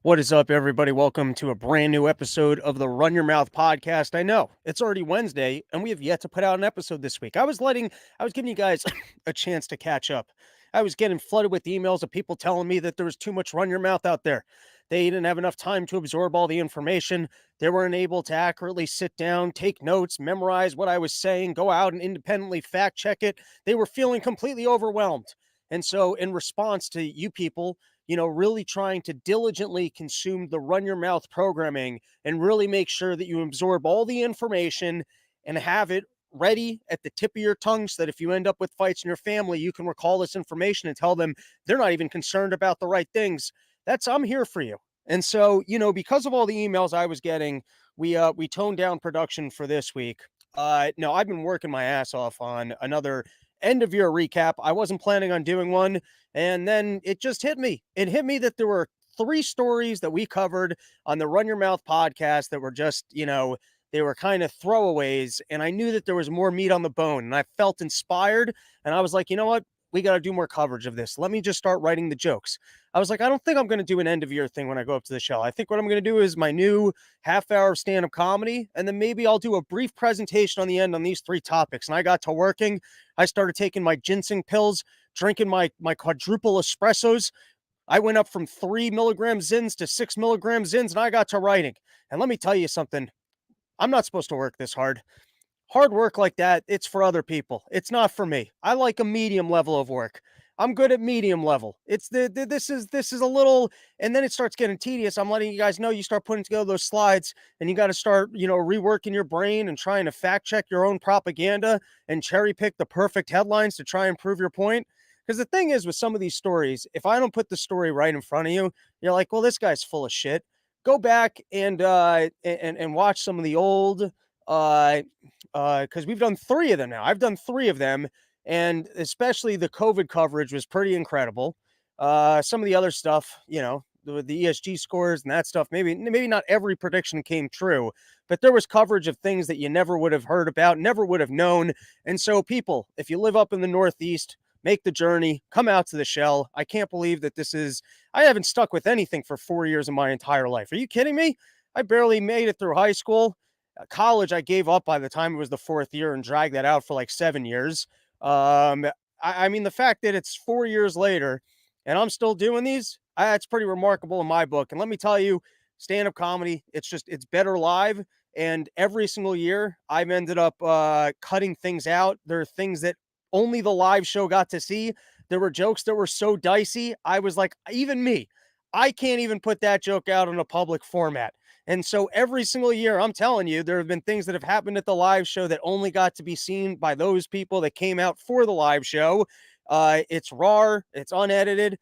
What is up, everybody? Welcome to a brand new episode of the Run Your Mouth podcast. I know it's already Wednesday, and we have yet to put out an episode this week. I was giving you guys a chance to catch up. I was getting flooded with emails of people telling me that there was too much Run Your Mouth out there. They didn't have enough time to absorb all the information. They weren't able to accurately sit down, take notes, memorize what I was saying, go out and independently fact check it. They were feeling completely overwhelmed. And so, in response to you people, really trying to diligently consume the Run Your Mouth programming and really make sure that you absorb all the information and have it ready at the tip of your tongue so that if you end up with fights in your family, you can recall this information and tell them they're not even concerned about the right things. I'm here for you. And so, because of all the emails I was getting, we toned down production for this week. No, I've been working my ass off on another end of year recap. I wasn't planning on doing one, and then it just hit me. It hit me that there were three stories that we covered on the Run Your Mouth podcast that were just, they were kind of throwaways. And I knew that there was more meat on the bone, and I felt inspired. And I was like, you know what? We got to do more coverage of this. Let me just start writing the jokes. I was like, I don't think I'm going to do an end of year thing when I go up to the show. I think what I'm going to do is my new half hour of stand up comedy. And then maybe I'll do a brief presentation on the end on these three topics. And I got to working. I started taking my ginseng pills, drinking my quadruple espressos. I went up from 3 milligram zins to 6 milligram zins, and I got to writing. And let me tell you something. I'm not supposed to work this hard. Hard work like that, it's for other people. It's not for me. I like a medium level of work. I'm good at medium level. It's this is a little, and then it starts getting tedious. I'm letting you guys know. You start putting together those slides, and you got to start, reworking your brain and trying to fact check your own propaganda and cherry pick the perfect headlines to try and prove your point. Because the thing is, with some of these stories, if I don't put the story right in front of you, you're like, well, this guy's full of shit. Go back and watch some of the old because we've done three of them now. I've done three of them, and especially the COVID coverage was pretty incredible. Some of the other stuff, the ESG scores and that stuff, maybe not every prediction came true, but there was coverage of things that you never would have heard about, never would have known. And so, people, if you live up in the Northeast, make the journey, come out to the Shell. I can't believe that I haven't stuck with anything for 4 years of my entire life. Are you kidding me? I barely made it through high school. College, I gave up by the time it was the fourth year and dragged that out for like 7 years. I mean, the fact that it's 4 years later and I'm still doing these, it's pretty remarkable in my book. And let me tell you, stand-up comedy, it's better live. And every single year, I've ended up cutting things out. There are things that only the live show got to see. There were jokes that were so dicey. I was like, even me, I can't even put that joke out in a public format. And so every single year, I'm telling you, there have been things that have happened at the live show that only got to be seen by those people that came out for the live show. It's raw, it's unedited.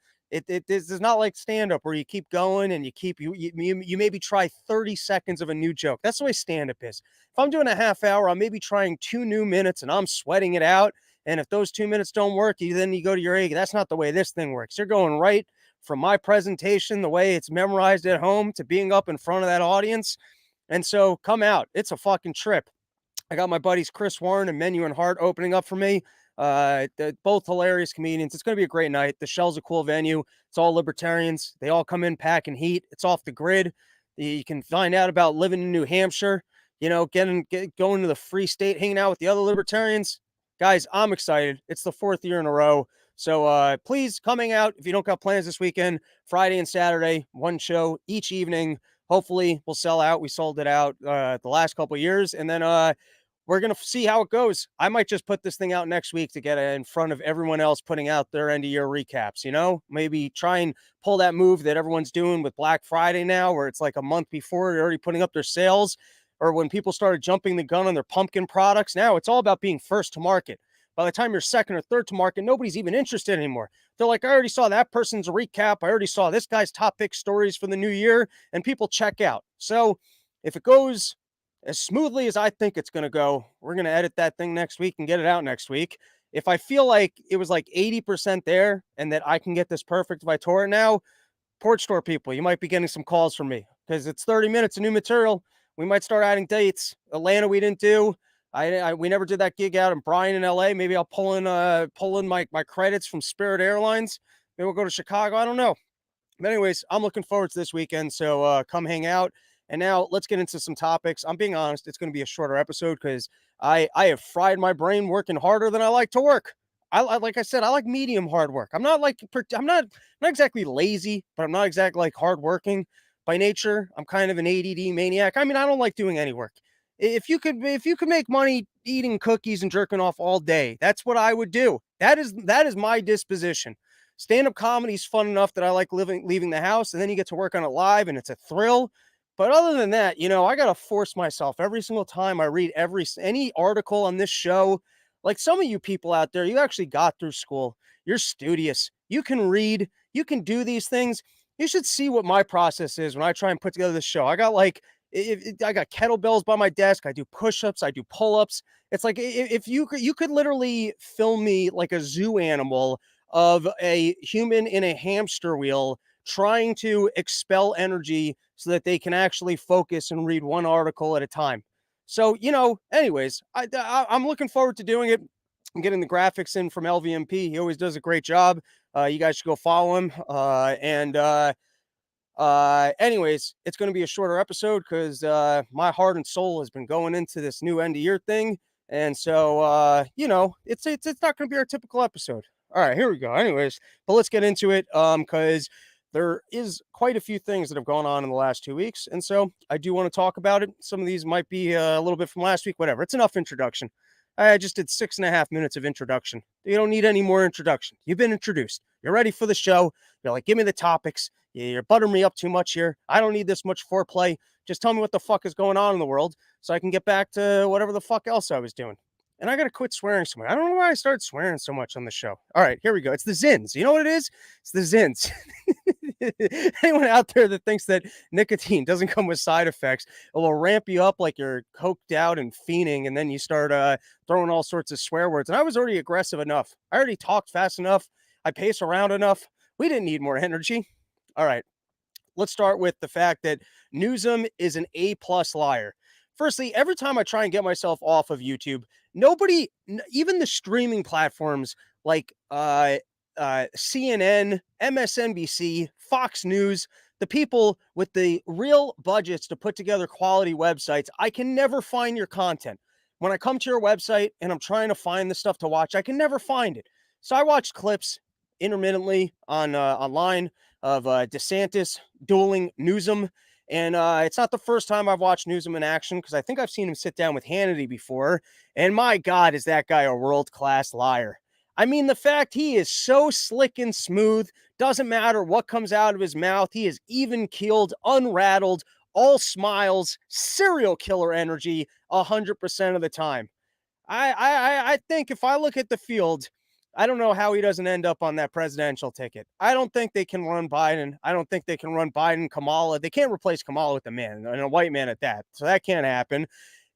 This is not like stand-up where you keep going and you maybe try 30 seconds of a new joke. That's the way stand-up is. If I'm doing a half hour, I'm maybe trying 2 new minutes and I'm sweating it out. And if those 2 minutes don't work, then you go to your egg. That's not the way this thing works. You're going right from my presentation, the way it's memorized at home, to being up in front of that audience. And so come out. It's a fucking trip. I got my buddies Chris Warren and Menu and Hart opening up for me. Both hilarious comedians. It's going to be a great night. The Shell's a cool venue. It's all libertarians. They all come in packing heat. It's off the grid. You can find out about living in New Hampshire, going to the free state, hanging out with the other libertarians. Guys, I'm excited. It's the fourth year in a row. So please coming out if you don't got plans this weekend. Friday and Saturday, one show each evening. Hopefully we'll sell out. We sold it out the last couple of years. And then we're going to see how it goes. I might just put this thing out next week to get it in front of everyone else putting out their end of year recaps, maybe try and pull that move that everyone's doing with Black Friday now, where it's like a month before they're already putting up their sales, or when people started jumping the gun on their pumpkin products. Now it's all about being first to market. By the time you're second or third to market, nobody's even interested anymore. They're like, I already saw that person's recap. I already saw this guy's top pick stories for the new year, and people check out. So if it goes as smoothly as I think it's going to go, we're going to edit that thing next week and get it out next week. If I feel like it was like 80% there and that I can get this perfect if I tour it now, Porch Store people, you might be getting some calls from me because it's 30 minutes of new material. We might start adding dates. Atlanta, we didn't do. We never did that gig out in Bryan in LA. Maybe I'll pull in my credits from Spirit Airlines. Maybe we'll go to Chicago. I don't know. But anyways, I'm looking forward to this weekend. So come hang out. And now let's get into some topics. I'm being honest, it's going to be a shorter episode because I have fried my brain working harder than I like to work. Like I said, I like medium hard work. I'm not exactly lazy, but I'm not exactly like hardworking by nature. I'm kind of an ADD maniac. I mean, I don't like doing any work. If you could make money eating cookies and jerking off all day, that's what I would do. That is my disposition. Stand-up comedy is fun enough that I like leaving the house, and then you get to work on it live, and it's a thrill. But other than that, I gotta force myself every single time I read any article on this show. Like some of you people out there, you actually got through school. You're studious. You can read. You can do these things. You should see what my process is when I try and put together this show. I got kettlebells by my desk. I do push-ups. I do pull-ups. It's like if you could literally film me like a zoo animal of a human in a hamster wheel trying to expel energy so that they can actually focus and read one article at a time. So, anyways, I'm looking forward to doing it. I'm getting the graphics in from LVMP. He always does a great job. You guys should go follow him. Anyways, it's going to be a shorter episode because my heart and soul has been going into this new end of year thing. And so, it's not going to be our typical episode. All right, here we go. Anyways, but let's get into it because there is quite a few things that have gone on in the last 2 weeks. And so I do want to talk about it. Some of these might be a little bit from last week, whatever. It's enough introduction. I just did 6.5 minutes of introduction. You don't need any more introduction. You've been introduced. You're ready for the show. You're like, give me the topics. You're buttering me up too much here. I don't need this much foreplay. Just tell me what the fuck is going on in the world so I can get back to whatever the fuck else I was doing. And I got to quit swearing so much. I don't know why I started swearing so much on the show. All right, here we go. It's the Zins. You know what it is? It's the Zins. Anyone out there that thinks that nicotine doesn't come with side effects, it will ramp you up like you're coked out and fiending, and then you start throwing all sorts of swear words. And I was already aggressive enough. I already talked fast enough. I pace around enough. We didn't need more energy. All right, let's start with the fact that Newsom is an A+ liar. Firstly, every time I try and get myself off of YouTube, even the streaming platforms like CNN, MSNBC, Fox News, the people with the real budgets to put together quality websites, I can never find your content. When I come to your website and I'm trying to find the stuff to watch, I can never find it. So I watch clips intermittently online of DeSantis dueling Newsom. And it's not the first time I've watched Newsom in action because I think I've seen him sit down with Hannity before. And my God, is that guy a world-class liar. I mean, the fact he is so slick and smooth, doesn't matter what comes out of his mouth. He is even keeled, unrattled, all smiles, serial killer energy 100% of the time. I think if I look at the field, I don't know how he doesn't end up on that presidential ticket. I don't think they can run Biden. I don't think they can run Biden, Kamala. They can't replace Kamala with a man and a white man at that. So that can't happen.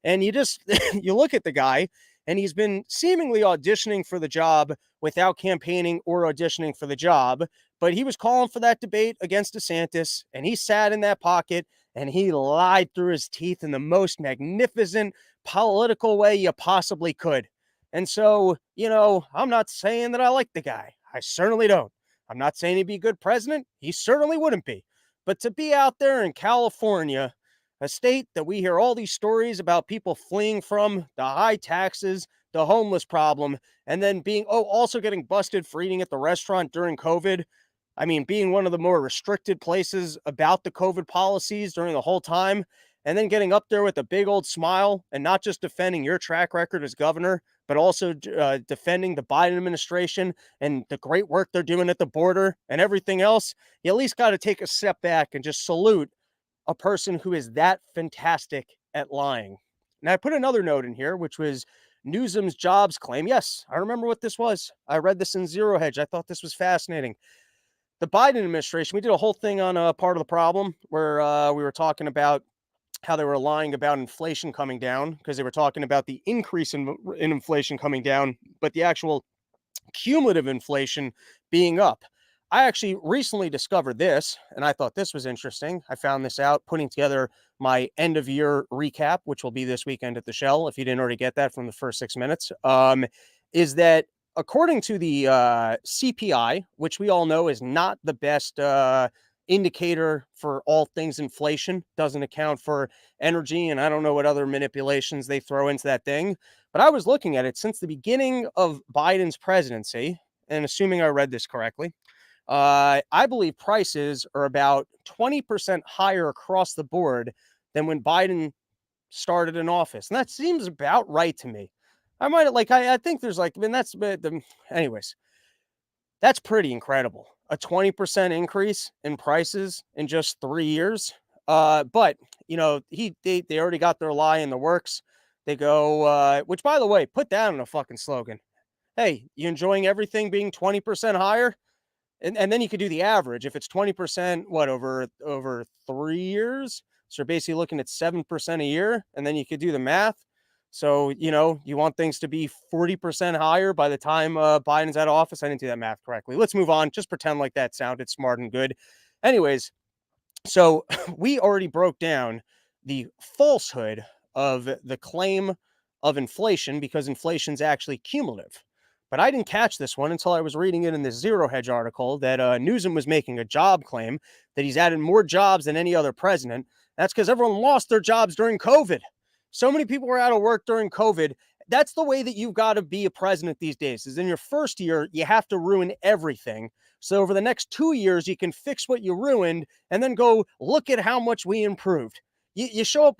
And you just you look at the guy and he's been seemingly auditioning for the job without campaigning or auditioning for the job. But he was calling for that debate against DeSantis and he sat in that pocket and he lied through his teeth in the most magnificent political way you possibly could. And so, I'm not saying that I like the guy. I certainly don't. I'm not saying he'd be a good president. He certainly wouldn't be. But to be out there in California, a state that we hear all these stories about people fleeing from, the high taxes, the homeless problem, and then also getting busted for eating at the restaurant during COVID. I mean, being one of the more restricted places about the COVID policies during the whole time, and then getting up there with a big old smile and not just defending your track record as governor, but also defending the Biden administration and the great work they're doing at the border and everything else. You at least got to take a step back and just salute a person who is that fantastic at lying. Now, I put another note in here, which was Newsom's jobs claim. Yes, I remember what this was. I read this in Zero Hedge. I thought this was fascinating. The Biden administration, we did a whole thing on part of the problem where we were talking about how they were lying about inflation coming down because they were talking about the increase in inflation coming down, but the actual cumulative inflation being up. I actually recently discovered this, and I thought this was interesting. I found this out putting together my end of year recap, which will be this weekend at the Shell. If you didn't already get that from the first 6 minutes, is that according to the CPI, which we all know is not the best indicator for all things inflation, doesn't account for energy, and I don't know what other manipulations they throw into that thing. But I was looking at it since the beginning of Biden's presidency, and assuming I read this correctly, I believe prices are about 20% higher across the board than when Biden started in office. And that seems about right to me. I might like, I think there's like, I mean, anyways, that's pretty incredible. A 20% increase in prices in just 3 years. But they already got their lie in the works. They go, which by the way, put that in a fucking slogan. Hey, you enjoying everything being 20% higher? And then you could do the average. If it's 20%, what, over 3 years? So you're basically looking at 7% a year, and then you could do the math. So, you want things to be 40% higher by the time Biden's out of office. I didn't do that math correctly. Let's move on. Just pretend like that sounded smart and good. Anyways, so we already broke down the falsehood of the claim of inflation, because inflation's actually cumulative. But I didn't catch this one until I was reading it in the Zero Hedge article that Newsom was making a job claim that he's added more jobs than any other president. That's because everyone lost their jobs during COVID. So many people were out of work during COVID. That's the way that you've got to be a president these days. Is in your first year, you have to ruin everything. So over the next 2 years, you can fix what you ruined and then go look at how much we improved. You show up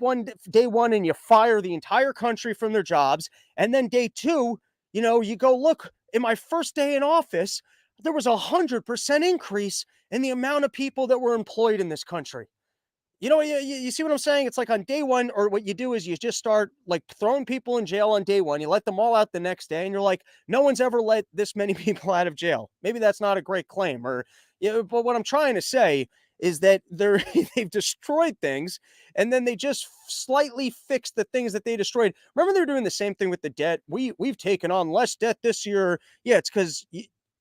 day one and you fire the entire country from their jobs. And then day two, you go, look, in my first day in office, there was 100% increase in the amount of people that were employed in this country. You see what I'm saying? It's like on day one, or what you do is you just start like throwing people in jail on day one. You let them all out the next day, and you're like, no one's ever let this many people out of jail. Maybe that's not a great claim, but what I'm trying to say is that they've destroyed things, and then they just slightly fixed the things that they destroyed. Remember, they're doing the same thing with the debt. We've taken on less debt this year. Yeah, it's because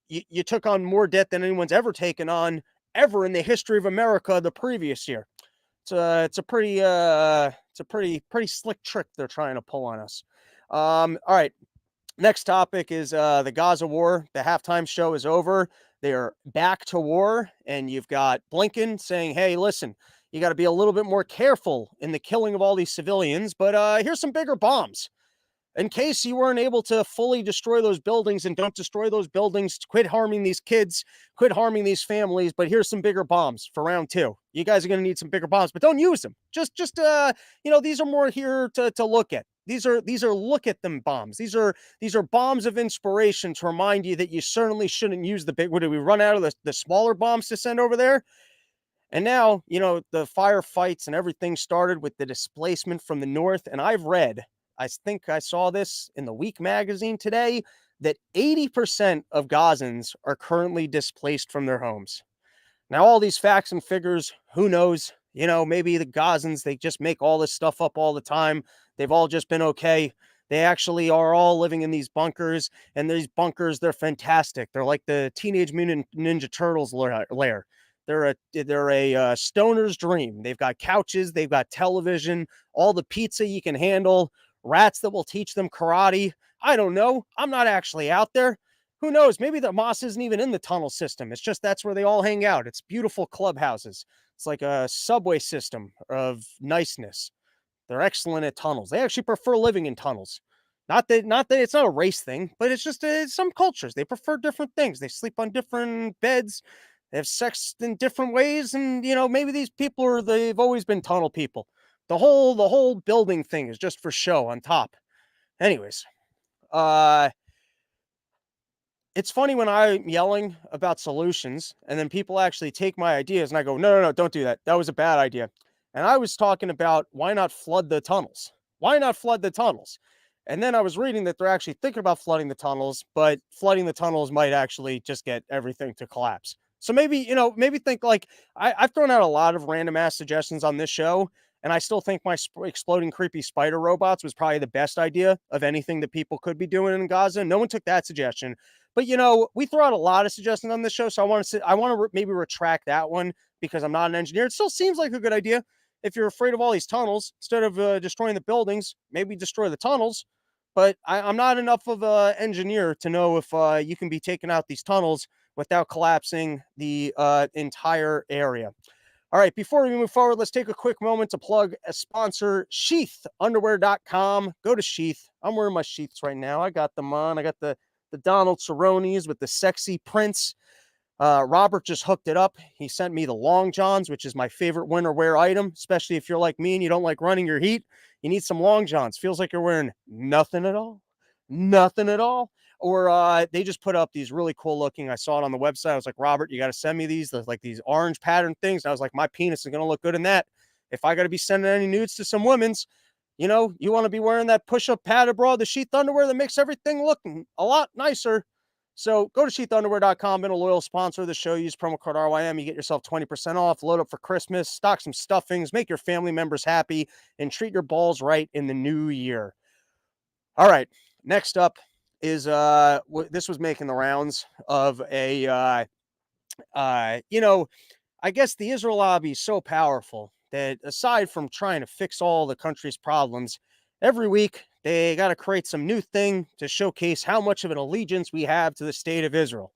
you took on more debt than anyone's ever taken on ever in the history of America the previous year. It's a pretty slick trick they're trying to pull on us. All right. Next topic is the Gaza war. The halftime show is over. They are back to war, and you've got Blinken saying, "Hey, listen, you got to be a little bit more careful in the killing of all these civilians, but here's some bigger bombs. In case you weren't able to fully destroy those buildings, and don't destroy those buildings, quit harming these kids, quit harming these families, but here's some bigger bombs for round two. You guys are going to need some bigger bombs, but don't use them. These are more here to look at. These are look at them bombs. These are bombs of inspiration to remind you that you certainly shouldn't use the big. What, did we run out of the smaller bombs to send over there? And now, the firefights and everything started with the displacement from the north. And I think I saw this in the Week magazine today, that 80% of Gazans are currently displaced from their homes. Now, all these facts and figures, who knows? Maybe the Gazans, they just make all this stuff up all the time. They've all just been okay. They actually are all living in these bunkers, and these bunkers, they're fantastic. They're like the Teenage Mutant Ninja Turtles lair. They're a stoner's dream. They've got couches, they've got television, all the pizza you can handle, rats that will teach them karate. I don't know. I'm not actually out there. Who knows? Maybe the Moss isn't even in the tunnel system. It's just that's where they all hang out. It's beautiful clubhouses. It's like a subway system of niceness. They're excellent at tunnels. They actually prefer living in tunnels. Not that it's not a race thing, but it's just some cultures. They prefer different things. They sleep on different beds. They have sex in different ways. And, maybe these people they've always been tunnel people. The whole building thing is just for show on top. Anyways, it's funny when I'm yelling about solutions and then people actually take my ideas and I go, no, don't do that. That was a bad idea. And I was talking about why not flood the tunnels? Why not flood the tunnels? And then I was reading that they're actually thinking about flooding the tunnels, but flooding the tunnels might actually just get everything to collapse. So maybe think like I've thrown out a lot of random ass suggestions on this show, and I still think my exploding creepy spider robots was probably the best idea of anything that people could be doing in Gaza. No one took that suggestion. But we throw out a lot of suggestions on this show, so I want to maybe retract that one because I'm not an engineer. It still seems like a good idea. If you're afraid of all these tunnels, instead of destroying the buildings, maybe destroy the tunnels. But I'm not enough of an engineer to know if you can be taking out these tunnels without collapsing the entire area. All right, before we move forward, let's take a quick moment to plug a sponsor, sheathunderwear.com. Go to Sheath. I'm wearing my sheaths right now. I got them on. I got the Donald Cerrone's with the sexy prints. Robert just hooked it up. He sent me the long johns, which is my favorite winter wear item, especially if you're like me and you don't like running your heat. You need some long johns. Feels like you're wearing nothing at all. Nothing at all. Or they just put up these really cool looking. I saw it on the website. I was like, Robert, you got to send me these. There's like these orange pattern things. And I was like, my penis is going to look good in that. If I got to be sending any nudes to some women's, you know, you want to be wearing that push-up padded bra, the sheath underwear that makes everything look a lot nicer. So go to sheathunderwear.com, been a loyal sponsor of the show. Use promo code RYM. You get yourself 20% off. Load up for Christmas, stock some stuffings, make your family members happy, and treat your balls right in the new year. All right. Next up is this was making the rounds of a you know, I guess the Israel lobby is so powerful that aside from trying to fix all the country's problems, every week they got to create some new thing to showcase how much of an allegiance we have to the state of Israel.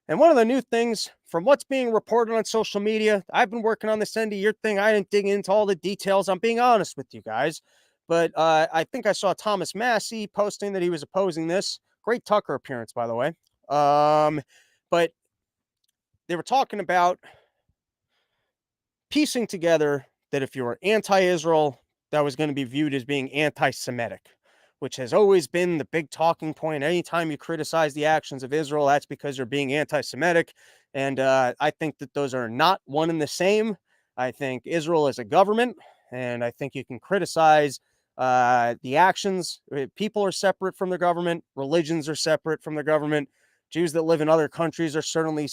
And one of the new things, from what's being reported on social media, I've been working on this end of year thing. I didn't dig into all the details. I'm being honest with you guys. But I think I saw Thomas Massey posting that he was opposing this. Great Tucker appearance, by the way. But they were talking about piecing together that if you were anti-Israel, that was going to be viewed as being anti-Semitic, which has always been the big talking point. Anytime you criticize the actions of Israel, that's because you're being anti-Semitic. And I think that those are not one and the same. I think Israel is a government, and I think you can criticize the actions. People are separate from the government. Religions are separate from the government. Jews that live in other countries are certainly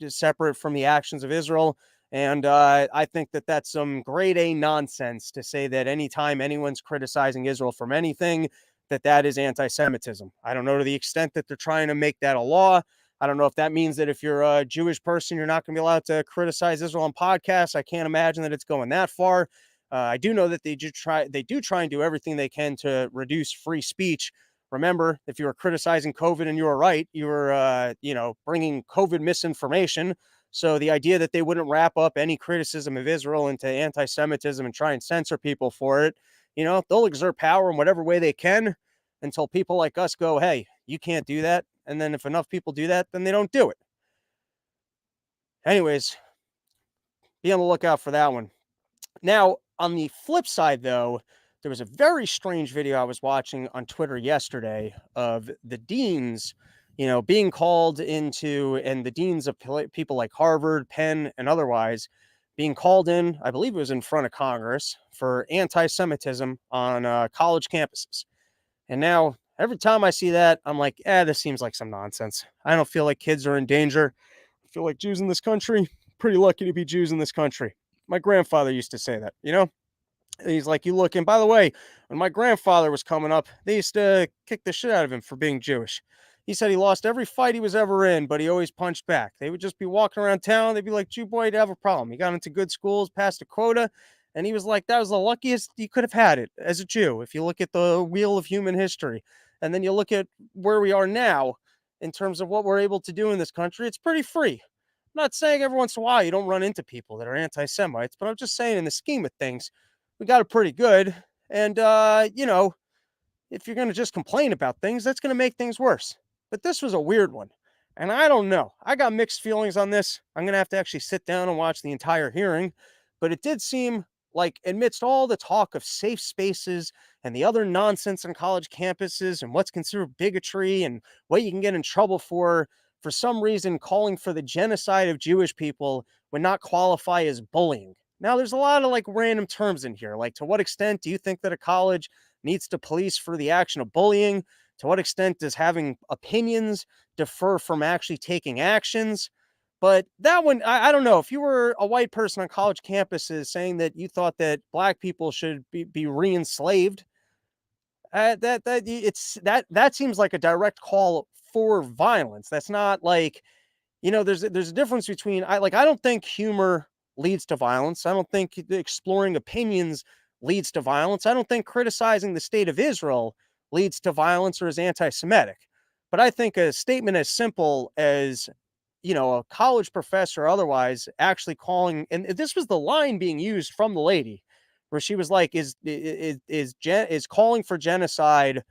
separate from the actions of Israel. And I think that that's some grade A nonsense to say that anytime anyone's criticizing Israel from anything, that is anti-Semitism. I don't know to the extent that they're trying to make that a law. I don't know if that means that if you're a Jewish person, you're not going to be allowed to criticize Israel on podcasts. I can't imagine that it's going that far. I do know that they do try and do everything they can to reduce free speech. Remember, if you were criticizing COVID and you were right, you were, bringing COVID misinformation. So the idea that they wouldn't wrap up any criticism of Israel into anti-Semitism and try and censor people for it, they'll exert power in whatever way they can until people like us go, hey, you can't do that. And then if enough people do that, then they don't do it. Anyways, be on the lookout for that one. Now, on the flip side, though, there was a very strange video I was watching on Twitter yesterday of the deans, being called into, and the deans of people like Harvard, Penn, and otherwise being called in, I believe it was in front of Congress, for anti-Semitism on college campuses. And now, every time I see that, I'm like, this seems like some nonsense. I don't feel like kids are in danger. I feel like Jews in this country, pretty lucky to be Jews in this country. My grandfather used to say that, He's like, you look, and by the way, when my grandfather was coming up, they used to kick the shit out of him for being Jewish. He said he lost every fight he was ever in, but he always punched back. They would just be walking around town. They'd be like, Jew boy, you'd have a problem. He got into good schools, passed a quota, and he was like, that was the luckiest you could have had it as a Jew. If you look at the wheel of human history, and then you look at where we are now in terms of what we're able to do in this country, it's pretty free. I'm not saying every once in a while you don't run into people that are anti-Semites, but I'm just saying in the scheme of things, we got it pretty good. And, if you're going to just complain about things, that's going to make things worse. But this was a weird one. And I don't know. I got mixed feelings on this. I'm going to have to actually sit down and watch the entire hearing. But it did seem like, amidst all the talk of safe spaces and the other nonsense on college campuses and what's considered bigotry and what you can get in trouble for some reason calling for the genocide of Jewish people would not qualify as bullying. Now, there's a lot of like random terms in here. Like, to what extent do you think that a college needs to police for the action of bullying? To what extent does having opinions defer from actually taking actions? But that one, I don't know. If you were a white person on college campuses saying that you thought that black people should be re-enslaved, that seems like a direct call for violence. That's not like, there's a difference between, I don't think humor leads to violence. I don't think exploring opinions leads to violence. I don't think criticizing the state of Israel leads to violence or is anti-Semitic. But I think a statement as simple as a college professor or otherwise actually calling, and this was the line being used from the lady, where she was like, is calling for genocide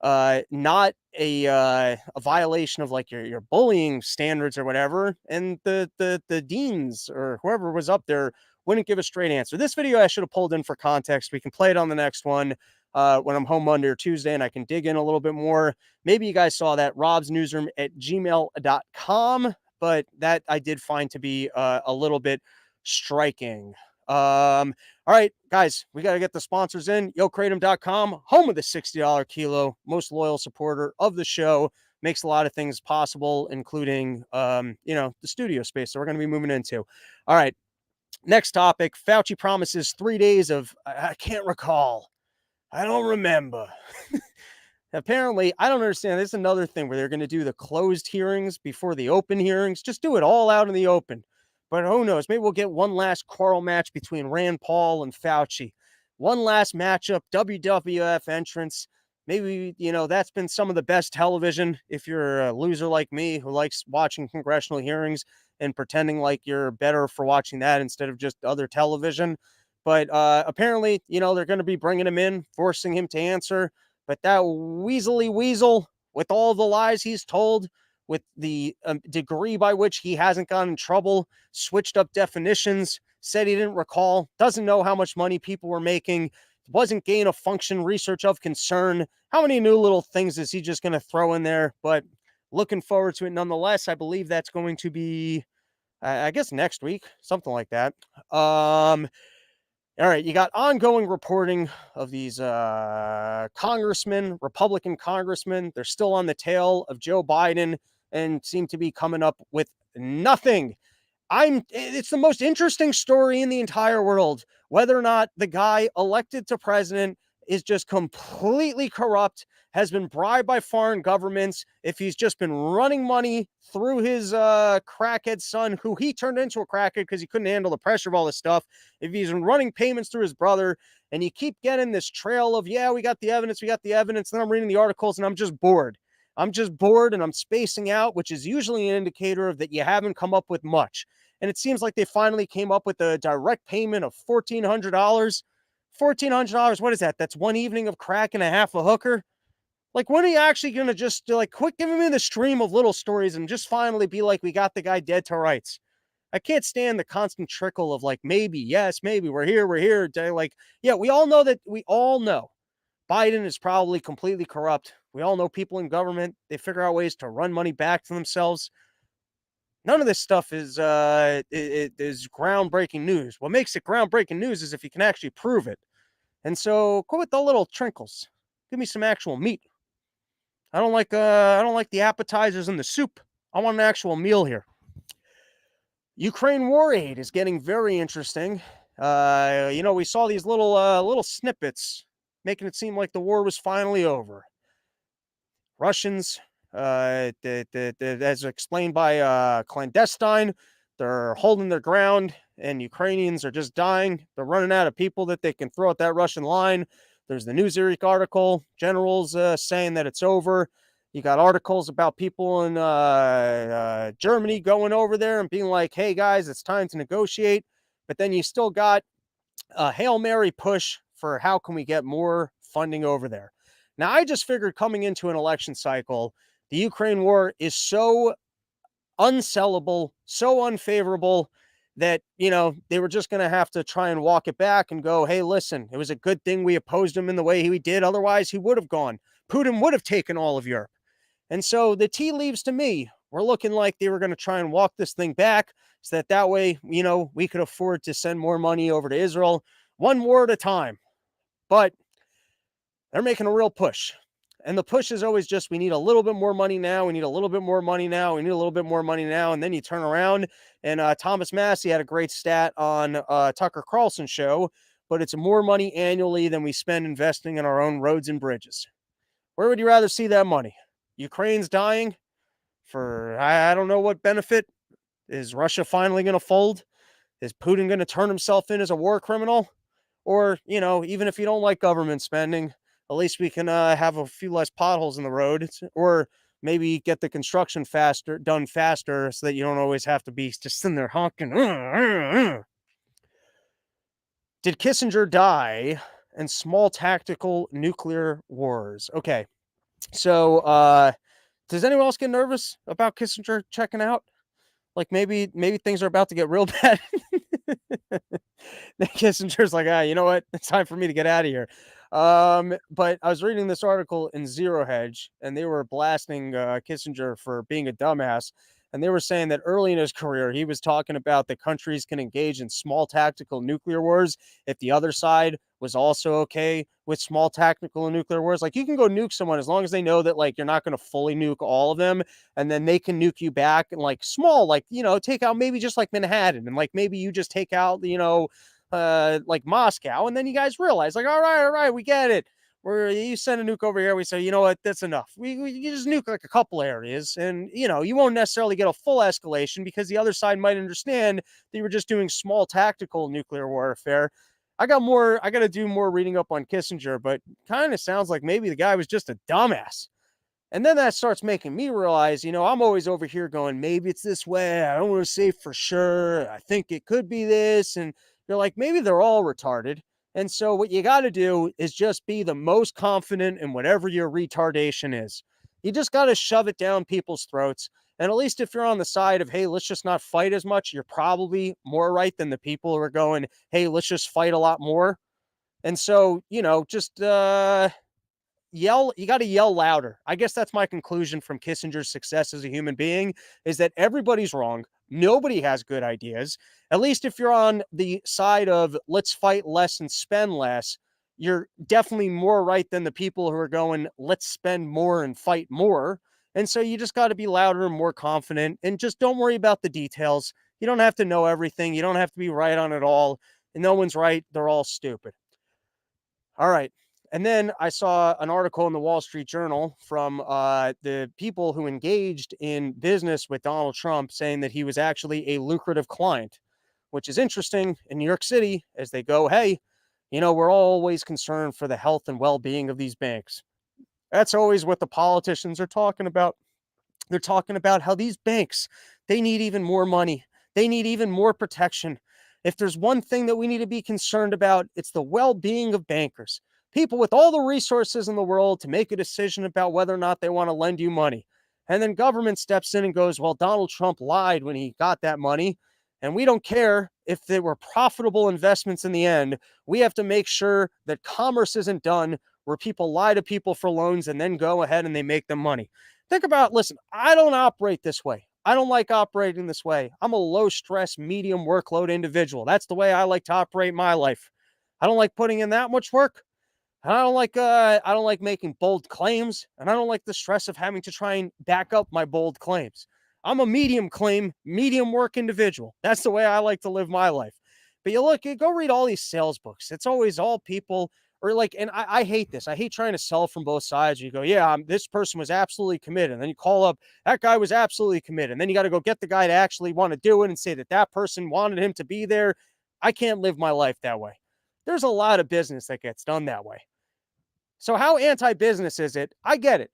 not a violation of like your bullying standards or whatever. And the deans or whoever was up there wouldn't give a straight answer. This video I should have pulled in for context. We can play it on the next one when I'm home Monday or Tuesday and I can dig in a little bit more. Maybe you guys saw that robsnewsroom@gmail.com, but that I did find to be a little bit striking. All right, guys, we got to get the sponsors in. YoKratom.com, home of the $60 kilo, most loyal supporter of the show. Makes a lot of things possible, including, the studio space that we're going to be moving into. All right, next topic. Fauci promises 3 days of, I can't recall. I don't remember. Apparently, I don't understand. This is another thing where they're going to do the closed hearings before the open hearings. Just do it all out in the open. But who knows? Maybe we'll get one last quarrel match between Rand Paul and Fauci. One last matchup, WWF entrance. Maybe, that's been some of the best television. If you're a loser like me who likes watching congressional hearings and pretending like you're better for watching that instead of just other television. But apparently, they're going to be bringing him in, forcing him to answer. But that weaselly weasel, with all the lies he's told, with the degree by which he hasn't gotten in trouble, switched up definitions, said he didn't recall, doesn't know how much money people were making, wasn't gain of function research of concern. How many new little things is he just going to throw in there? But looking forward to it nonetheless. I believe that's going to be, I guess, next week, something like that. All right, you got ongoing reporting of these congressmen, Republican congressmen. They're still on the tail of Joe Biden and seem to be coming up with nothing. It's the most interesting story in the entire world, whether or not the guy elected to president is just completely corrupt, has been bribed by foreign governments, if he's just been running money through his crackhead son, who he turned into a crackhead because he couldn't handle the pressure of all this stuff, if he's been running payments through his brother, and you keep getting this trail of, we got the evidence, then I'm reading the articles and I'm just bored. And I'm spacing out, which is usually an indicator of that you haven't come up with much. And it seems like they finally came up with a direct payment of $1,400. $1,400, what is that? That's one evening of crack and a half a hooker? Like, when are you actually going to just, quit giving me the stream of little stories and just finally be like, we got the guy dead to rights? I can't stand the constant trickle of maybe, yes, maybe, we're here. We all know Biden is probably completely corrupt. We all know people in government, they figure out ways to run money back to themselves. None of this stuff is groundbreaking news. What makes it groundbreaking news is if you can actually prove it. And so, quit with the little trinkles. Give me some actual meat. I don't like the appetizers and the soup. I want an actual meal here. Ukraine war aid is getting very interesting. We saw these little snippets making it seem like the war was finally over. Russians, as explained by Clandestine, they're holding their ground, and Ukrainians are just dying. They're running out of people that they can throw at that Russian line. There's the Newsweek article, generals saying that it's over. You got articles about people in Germany going over there and being like, hey, guys, it's time to negotiate. But then you still got a Hail Mary push for how can we get more funding over there. Now, I just figured coming into an election cycle, the Ukraine war is so unsellable, so unfavorable that, they were just going to have to try and walk it back and go, hey, listen, it was a good thing we opposed him in the way he did. Otherwise, he would have gone. Putin would have taken all of Europe. And so the tea leaves to me were looking like they were going to try and walk this thing back so that way, we could afford to send more money over to Israel, one war at a time. But they're making a real push. And the push is always just, we need a little bit more money now. We need a little bit more money now. We need a little bit more money now. And then you turn around and Thomas Massey had a great stat on Tucker Carlson's show, but it's more money annually than we spend investing in our own roads and bridges. Where would you rather see that money? Ukraine's dying for, I don't know what benefit. Is Russia finally going to fold? Is Putin going to turn himself in as a war criminal? Or, even if you don't like government spending, at least we can have a few less potholes in the road. Or maybe get the construction done faster so that you don't always have to be just sitting there honking. Did Kissinger die in small tactical nuclear wars? Okay. So, does anyone else get nervous about Kissinger checking out? Like maybe things are about to get real bad. Kissinger's like, you know what? It's time for me to get out of here. But I was reading this article in Zero Hedge, and they were blasting Kissinger for being a dumbass. And they were saying that early in his career, he was talking about that countries can engage in small tactical nuclear wars if the other side was also okay with small tactical nuclear wars. Like, you can go nuke someone as long as they know that, like, you're not going to fully nuke all of them, and then they can nuke you back and, like, small, like, take out maybe just like Manhattan, and like maybe you just take out, like Moscow, and then you guys realize, like, all right, we get it. You send a nuke over here, we say, you know what, that's enough. You just nuke like a couple areas, and you won't necessarily get a full escalation because the other side might understand that you were just doing small tactical nuclear warfare. I got to do more reading up on Kissinger, but kind of sounds like maybe the guy was just a dumbass. And then that starts making me realize, I'm always over here going, maybe it's this way. I don't want to say for sure. I think it could be this. And you're like, maybe they're all retarded. And so what you got to do is just be the most confident in whatever your retardation is. You just got to shove it down people's throats. And at least if you're on the side of, hey, let's just not fight as much, you're probably more right than the people who are going, hey, let's just fight a lot more. And so, just you got to yell louder. I guess that's my conclusion from Kissinger's success as a human being, is that everybody's wrong. Nobody has good ideas. At least if you're on the side of let's fight less and spend less, you're definitely more right than the people who are going, let's spend more and fight more. And so you just got to be louder and more confident, and just don't worry about the details. You don't have to know everything. You don't have to be right on it all. And no one's right. They're all stupid. All right. And then I saw an article in the Wall Street Journal from the people who engaged in business with Donald Trump, saying that he was actually a lucrative client, which is interesting in New York City, as they go, hey, we're always concerned for the health and well-being of these banks. That's always what the politicians are talking about. They're talking about how these banks, they need even more money. They need even more protection. If there's one thing that we need to be concerned about, it's the well-being of bankers. People with all the resources in the world to make a decision about whether or not they want to lend you money. And then government steps in and goes, well, Donald Trump lied when he got that money, and we don't care if they were profitable investments in the end. We have to make sure that commerce isn't done where people lie to people for loans and then go ahead and they make them money. Listen, I don't operate this way. I don't like operating this way. I'm a low stress, medium workload individual. That's the way I like to operate my life. I don't like putting in that much work. And I don't like making bold claims, and I don't like the stress of having to try and back up my bold claims. I'm a medium claim, medium work individual. That's the way I like to live my life. But you go read all these sales books. It's always all people, or like, and I hate this. I hate trying to sell from both sides. You go, yeah, this person was absolutely committed. And then you call up, that guy was absolutely committed. And then you got to go get the guy to actually want to do it and say that person wanted him to be there. I can't live my life that way. There's a lot of business that gets done that way. So how anti-business is it? I get it.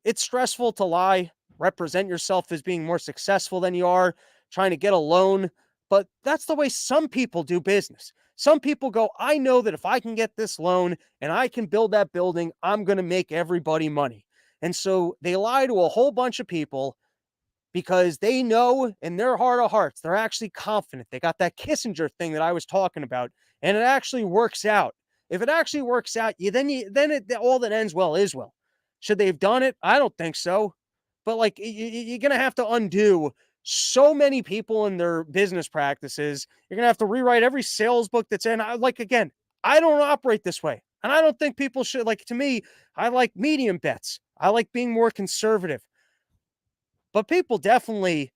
It's stressful to lie, represent yourself as being more successful than you are, trying to get a loan. But that's the way some people do business. Some people go, I know that if I can get this loan and I can build that building, I'm going to make everybody money. And so they lie to a whole bunch of people because they know in their heart of hearts, they're actually confident. They got that Kissinger thing that I was talking about, and it actually works out. If it actually works out, all that ends well is well. Should they have done it? I don't think so. But like, you're going to have to undo so many people in their business practices. You're going to have to rewrite every sales book that's in. Again, I don't operate this way. And I don't think people should. Like, to me, I like medium bets. I like being more conservative. But people definitely,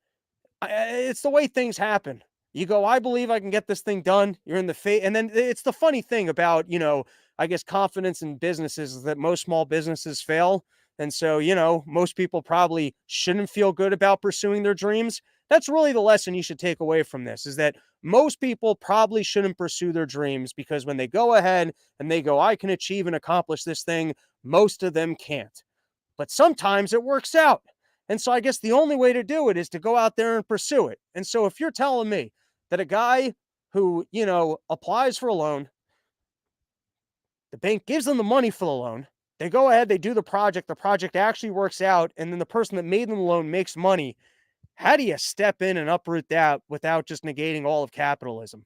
it's the way things happen. You go, I believe I can get this thing done. You're in the face. And then it's the funny thing about, I guess confidence in businesses is that most small businesses fail. And so, most people probably shouldn't feel good about pursuing their dreams. That's really the lesson you should take away from this, is that most people probably shouldn't pursue their dreams, because when they go ahead and they go, I can achieve and accomplish this thing, most of them can't. but sometimes it works out. And so I guess the only way to do it is to go out there and pursue it. And so if you're telling me that a guy who, applies for a loan, the bank gives them the money for the loan, they go ahead, they do the project actually works out, and then the person that made them the loan makes money, how do you step in and uproot that without just negating all of capitalism?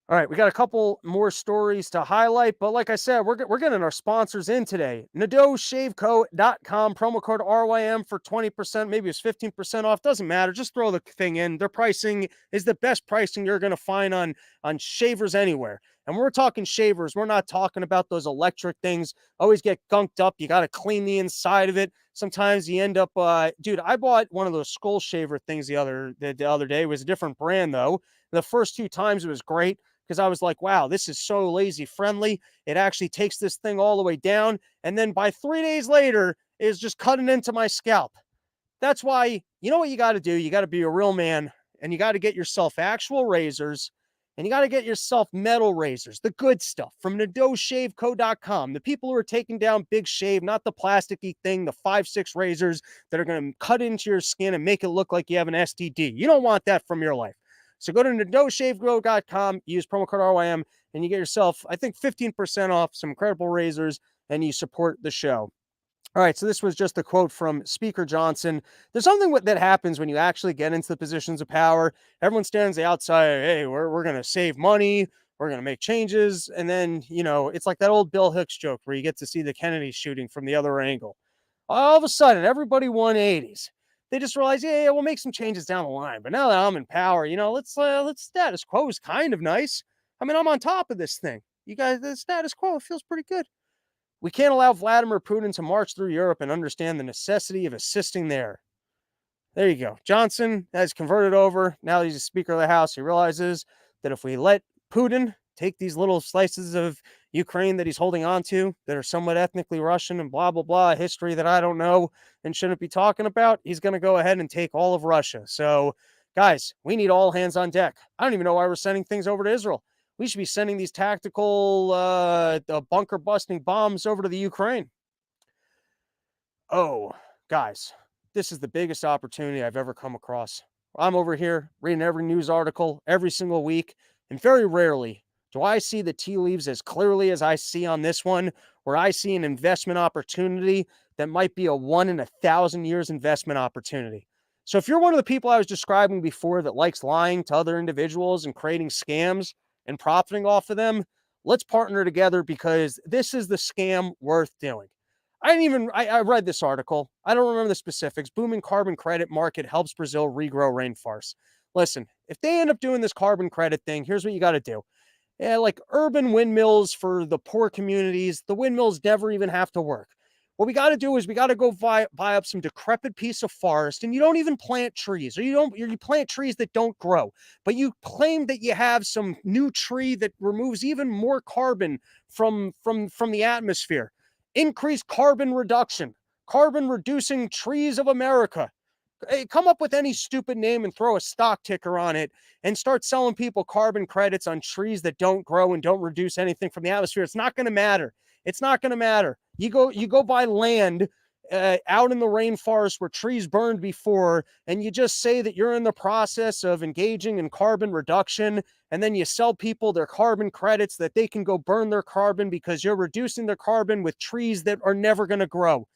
All right, we got a couple more stories to highlight, but like I said, we're getting our sponsors in today. NadeauShaveCo.com, promo code RYM for 20%, maybe it's 15% off, doesn't matter. Just throw the thing in. Their pricing is the best pricing you're going to find on shavers anywhere. And we're talking shavers. We're not talking about those electric things. Always get gunked up. You got to clean the inside of it. Sometimes you end up, dude, I bought one of those skull shaver things the other day. It was a different brand though. The first two times it was great, because I was like, wow, this is so lazy friendly. It actually takes this thing all the way down. And then by 3 days later, is just cutting into my scalp. That's why, you know what you got to do? You got to be a real man, and you got to get yourself actual razors, and you got to get yourself metal razors, the good stuff from NadeauShaveCo.com. The people who are taking down Big Shave, not the plasticky thing, the 5-6 razors that are going to cut into your skin and make it look like you have an STD. You don't want that from your life. So go to NadeauShaveCo.com, use promo code RYM, and you get yourself, I think, 15% off some incredible razors, and you support the show. All right, so this was just a quote from Speaker Johnson. There's something that happens when you actually get into the positions of power. Everyone stands the outside, hey, we're going to save money, we're going to make changes, and then, it's like that old Bill Hicks joke where you get to see the Kennedy shooting from the other angle. All of a sudden, everybody 180s. They just realize, yeah, we'll make some changes down the line. But now that I'm in power, let's status quo is kind of nice. I mean, I'm on top of this thing. You guys, the status quo feels pretty good. We can't allow Vladimir Putin to march through Europe and understand the necessity of assisting there. There you go. Johnson has converted over. Now he's a Speaker of the House. He realizes that if we let Putin take these little slices of Ukraine that he's holding on to that are somewhat ethnically Russian and blah, blah, blah, a history that I don't know and shouldn't be talking about, he's going to go ahead and take all of Russia. So, guys, we need all hands on deck. I don't even know why we're sending things over to Israel. We should be sending these tactical bunker busting bombs over to the Ukraine. Oh, guys, this is the biggest opportunity I've ever come across. I'm over here reading every news article every single week, and very rarely do I see the tea leaves as clearly as I see on this one, where I see an investment opportunity that might be a 1 in 1,000 years investment opportunity. So if you're one of the people I was describing before that likes lying to other individuals and creating scams and profiting off of them, let's partner together, because this is the scam worth doing. I read this article. I don't remember the specifics. Booming carbon credit market helps Brazil regrow rainforests. Listen, if they end up doing this carbon credit thing, here's what you got to do. Yeah, like urban windmills for the poor communities, the windmills never even have to work. What we got to do is we got to go buy up some decrepit piece of forest, and you don't even plant trees, or you plant trees that don't grow, but you claim that you have some new tree that removes even more carbon from the atmosphere. Increase carbon reduction, carbon reducing trees of America. Hey, come up with any stupid name and throw a stock ticker on it and start selling people carbon credits on trees that don't grow and don't reduce anything from the atmosphere. It's not going to matter. It's not going to matter. You go buy land out in the rainforest where trees burned before, and you just say that you're in the process of engaging in carbon reduction, and then you sell people their carbon credits that they can go burn their carbon because you're reducing their carbon with trees that are never going to grow.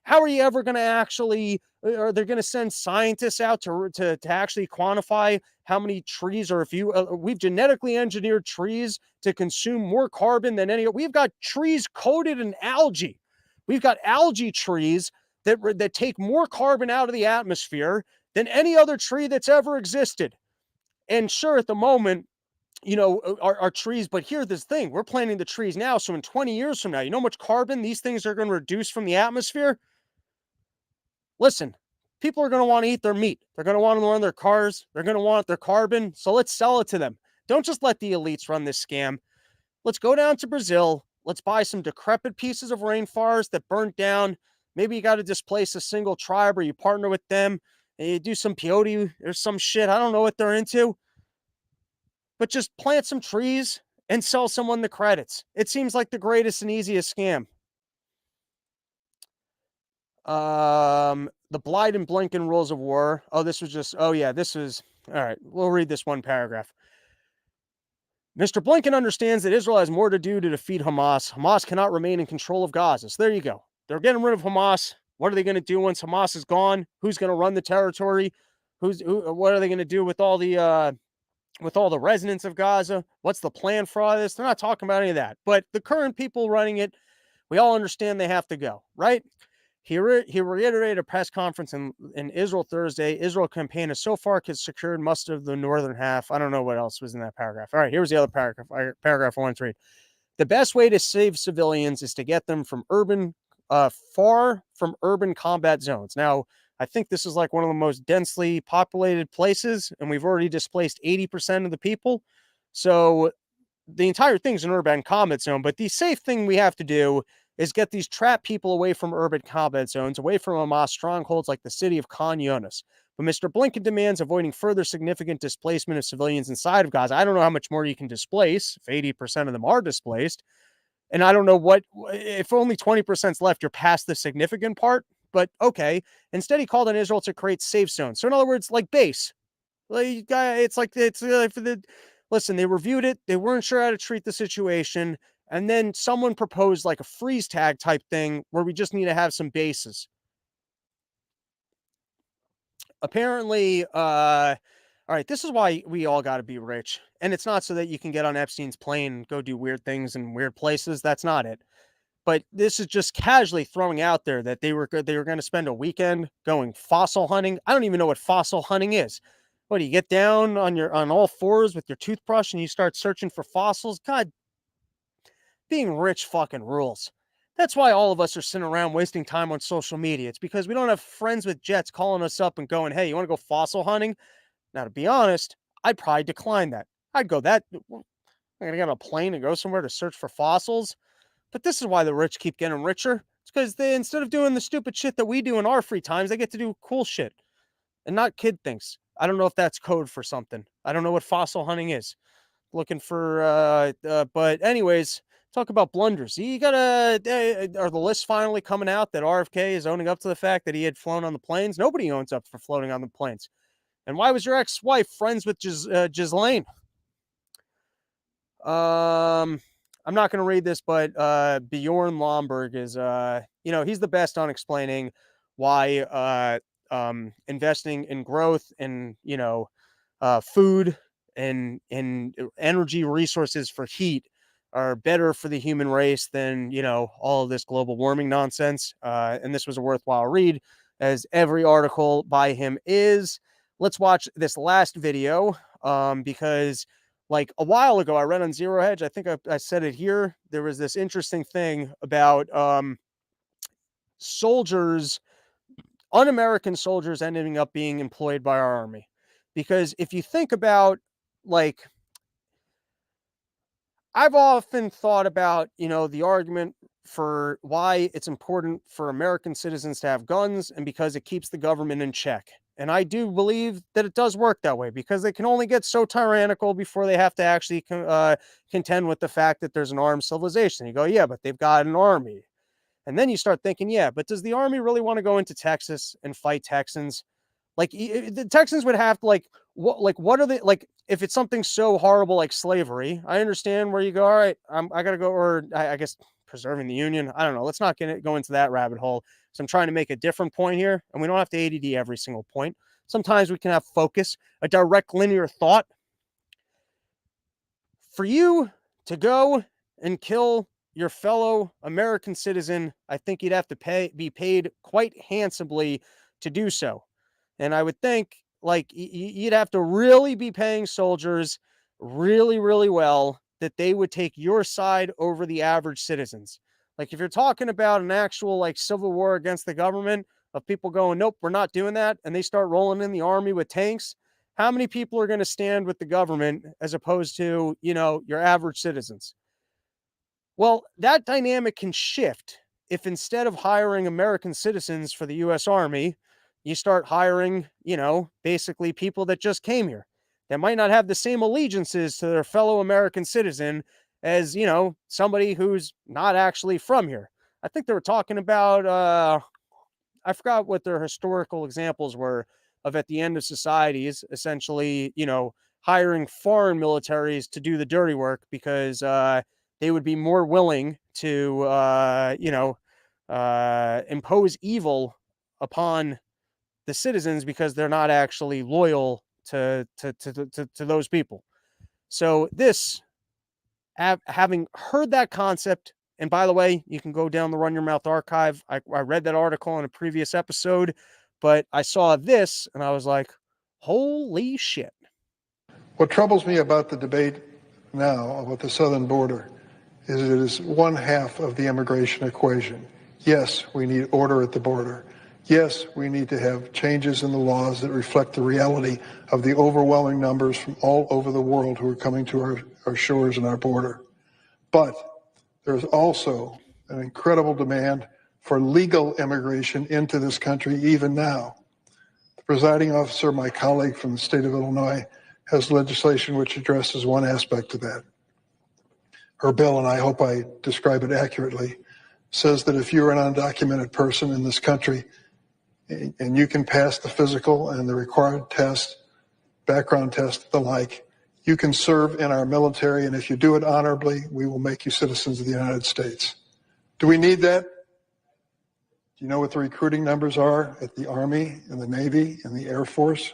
How are you ever going to actually, are they going to send scientists out to actually quantify how many trees, or if we've genetically engineered trees to consume more carbon than we've got trees coated in algae. We've got algae trees that take more carbon out of the atmosphere than any other tree that's ever existed. And sure, at the moment, our trees, but here's this thing, we're planting the trees now. So in 20 years from now, you know how much carbon these things are going to reduce from the atmosphere? Listen, people are going to want to eat their meat. They're going to want to run their cars. They're going to want their carbon. So let's sell it to them. Don't just let the elites run this scam. Let's go down to Brazil. Let's buy some decrepit pieces of rainforest that burnt down. Maybe you got to displace a single tribe, or you partner with them and you do some peyote or some shit. I don't know what they're into. But just plant some trees and sell someone the credits. It seems like the greatest and easiest scam. The Blyden Blinken rules of war. Oh, this was just, oh yeah, this is, all right, we'll read this one paragraph. Mr. Blinken understands that Israel has more to do to defeat Hamas. Hamas cannot remain in control of Gaza. So there you go. They're getting rid of Hamas. What are they going to do once Hamas is gone? Who's going to run the territory? What are they going to do with all the residents of Gaza? What's the plan for all this? They're not talking about any of that. But the current people running it, we all understand they have to go, right? He reiterated a press conference in Israel Thursday. Israel campaign has so far secured most of the northern half. I don't know what else was in that paragraph. All right, here's the other paragraph. Paragraph I want to read. The best way to save civilians is to get them from far from urban combat zones. Now, I think this is like one of the most densely populated places, and we've already displaced 80% of the people. So the entire thing's an urban combat zone, but the safe thing we have to do is get these trapped people away from urban combat zones, away from Hamas strongholds like the city of Khan Yunis. But Mr. Blinken demands avoiding further significant displacement of civilians inside of Gaza. I don't know how much more you can displace if 80% of them are displaced. And I don't know if only 20% is left, you're past the significant part. But okay. Instead, he called on Israel to create safe zones. So in other words, like base. Listen, they reviewed it. They weren't sure how to treat the situation. And then someone proposed like a freeze tag type thing where we just need to have some bases. Apparently, all right, this is why we all got to be rich. And it's not so that you can get on Epstein's plane and go do weird things in weird places. That's not it. But this is just casually throwing out there that they were going to spend a weekend going fossil hunting. I don't even know what fossil hunting is. What do you get down on all fours with your toothbrush and you start searching for fossils? God, being rich fucking rules. That's why all of us are sitting around wasting time on social media. It's because we don't have friends with jets calling us up and going, "Hey, you want to go fossil hunting?" Now, to be honest, I'd probably decline that. I'd go that. I'm gonna get on a plane and go somewhere to search for fossils. But this is why the rich keep getting richer. It's because they, instead of doing the stupid shit that we do in our free times, they get to do cool shit and not kid things. I don't know if that's code for something. I don't know what fossil hunting is. Looking for, but anyways, talk about blunders. You gotta, are the lists finally coming out that RFK is owning up to the fact that he had flown on the planes? Nobody owns up for floating on the planes. And why was your ex-wife friends with Ghislaine? I'm not going to read this, but Bjorn Lomborg is, he's the best on explaining why investing in growth and, food and energy resources for heat are better for the human race than, all of this global warming nonsense. And this was a worthwhile read, as every article by him is. Let's watch this last video because like a while ago, I read on Zero Hedge, I think I said it here. There was this interesting thing about soldiers, un-American soldiers ending up being employed by our army. Because if you think about, like, I've often thought about, the argument for why it's important for American citizens to have guns, and because it keeps the government in check. And I do believe that it does work that way, because they can only get so tyrannical before they have to actually contend with the fact that there's an armed civilization. You go, yeah, but they've got an army. And then you start thinking, yeah, but does the army really want to go into Texas and fight Texans? Like, the Texans would have to, what are they, like, if it's something so horrible like slavery, I understand where you go, all right, I got to go, or I guess preserving the Union. I don't know. Let's not go into that rabbit hole. So I'm trying to make a different point here, and we don't have to ADD every single point. Sometimes we can have focus, a direct linear thought. For you to go and kill your fellow American citizen, I think you'd have to be paid quite handsomely to do so. And I would think, like, you'd have to really be paying soldiers really, really well that they would take your side over the average citizens. Like, if you're talking about an actual, like, civil war against the government of people going, nope, we're not doing that, and they start rolling in the army with tanks, how many people are going to stand with the government as opposed to, your average citizens? Well, that dynamic can shift if instead of hiring American citizens for the U.S. Army, you start hiring, basically people that just came here that might not have the same allegiances to their fellow American citizen as, somebody who's not actually from here. I think they were talking about, I forgot what their historical examples were of at the end of societies, essentially, hiring foreign militaries to do the dirty work because they would be more willing to, impose evil upon the citizens because they're not actually loyal to those people. So this, having heard that concept, and by the way, you can go down the Run Your Mouth archive. I read that article in a previous episode, but I saw this and I was like, holy shit. What troubles me about the debate now about the southern border is it is one half of the immigration equation. Yes, we need order at the border. Yes, we need to have changes in the laws that reflect the reality of the overwhelming numbers from all over the world who are coming to our shores and our border. But there's also an incredible demand for legal immigration into this country even now. The presiding officer, my colleague from the state of Illinois, has legislation which addresses one aspect of that. Her bill, and I hope I describe it accurately, says that if you're an undocumented person in this country and you can pass the physical and the required test, background test, the like, you can serve in our military, and if you do it honorably, we will make you citizens of the United States. Do we need that? Do you know what the recruiting numbers are at the Army and the Navy and the Air Force?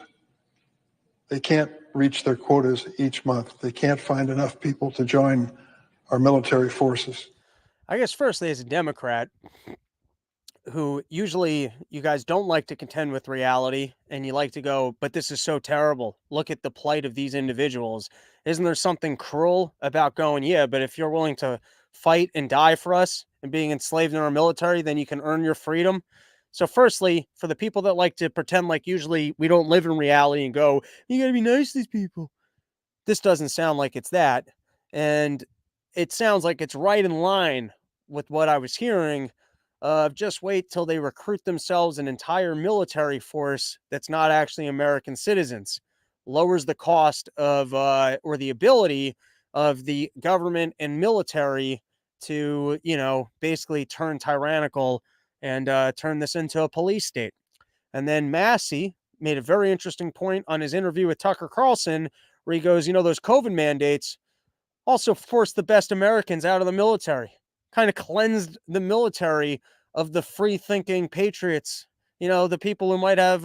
They can't reach their quotas each month. They can't find enough people to join our military forces. I guess firstly, as a Democrat, who usually you guys don't like to contend with reality and you like to go, but this is so terrible. Look at the plight of these individuals. Isn't there something cruel about going, yeah, but if you're willing to fight and die for us and being enslaved in our military, then you can earn your freedom? So, firstly, for the people that like to pretend like usually we don't live in reality and go, you got to be nice to these people, this doesn't sound like it's that. And it sounds like it's right in line with what I was hearing of just wait till they recruit themselves an entire military force that's not actually American citizens. Lowers the cost of or the ability of the government and military to, basically turn tyrannical and turn this into a police state. And then Massey made a very interesting point on his interview with Tucker Carlson, where he goes, those COVID mandates also forced the best Americans out of the military, kind of cleansed the military of the free thinking patriots, the people who might have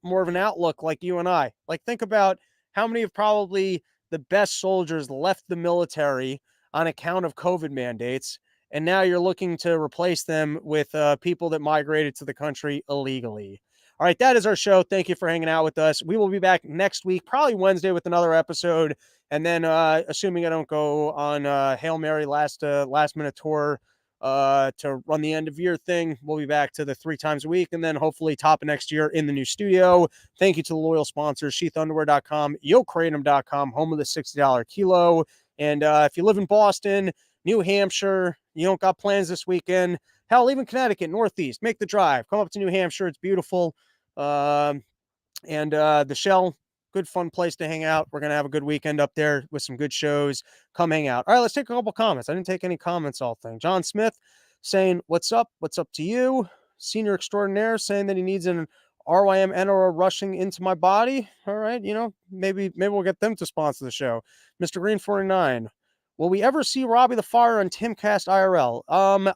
more of an outlook like you and I. Like, think about how many of probably the best soldiers left the military on account of COVID mandates. And now you're looking to replace them with people that migrated to the country illegally. All right, that is our show. Thank you for hanging out with us. We will be back next week, probably Wednesday, with another episode. And then, assuming I don't go on Hail Mary last minute tour to run the end of year thing, we'll be back to the 3 times a week, and then hopefully top of next year in the new studio. Thank you to the loyal sponsors, sheathunderwear.com, yokratom.com, home of the $60 kilo. And if you live in Boston, New Hampshire, you don't got plans this weekend, hell, even Connecticut, Northeast, make the drive. Come up to New Hampshire. It's beautiful. And the Shell, good fun place to hang out. We're going to have a good weekend up there with some good shows. Come hang out. All right, let's take a couple comments. I didn't take any comments all thing. John Smith saying, what's up? What's up to you? Senior extraordinaire saying that he needs an RYM Enora rushing into my body. All right, maybe we'll get them to sponsor the show. Mr. Green 49. Will we ever see Robbie the Fire on Timcast IRL?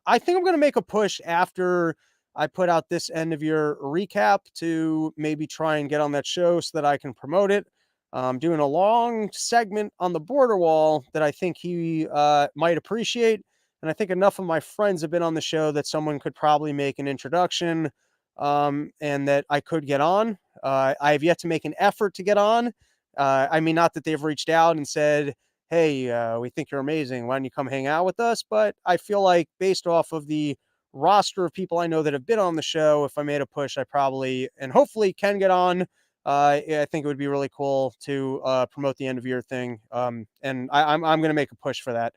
I think I'm going to make a push after I put out this end of year recap to maybe try and get on that show so that I can promote it. I'm doing a long segment on the border wall that I think he might appreciate. And I think enough of my friends have been on the show that someone could probably make an introduction and that I could get on. I have yet to make an effort to get on. Not that they've reached out and said, hey, we think you're amazing. Why don't you come hang out with us? But I feel like based off of the roster of people I know that have been on the show, if I made a push, I probably and hopefully can get on. I think it would be really cool to promote the end of year thing. And I'm going to make a push for that.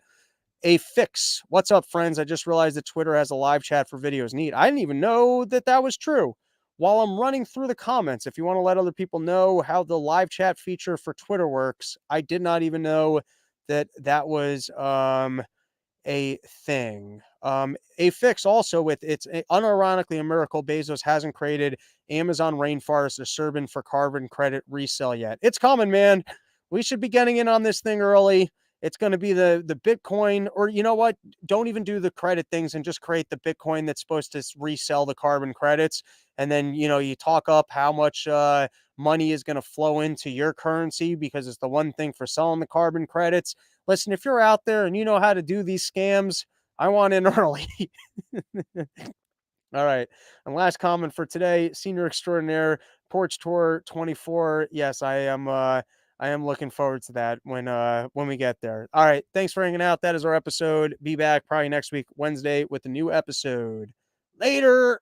A Fix. What's up, friends? I just realized that Twitter has a live chat for videos. Neat. I didn't even know that was true. While I'm running through the comments, if you want to let other people know how the live chat feature for Twitter works, I did not even know that was a thing. A fix also with unironically a miracle. Bezos hasn't created Amazon rainforest or Serbian for carbon credit resale yet. It's coming, man. We should be getting in on this thing early. It's going to be the Bitcoin, or you know what? Don't even do the credit things and just create the Bitcoin that's supposed to resell the carbon credits. And then, you talk up how much money is going to flow into your currency because it's the one thing for selling the carbon credits. Listen, if you're out there and you know how to do these scams, I want in early. All right. And last comment for today, senior extraordinaire, porch tour 24. Yes, I am looking forward to that when we get there. All right. Thanks for hanging out. That is our episode. Be back probably next week, Wednesday, with a new episode. Later.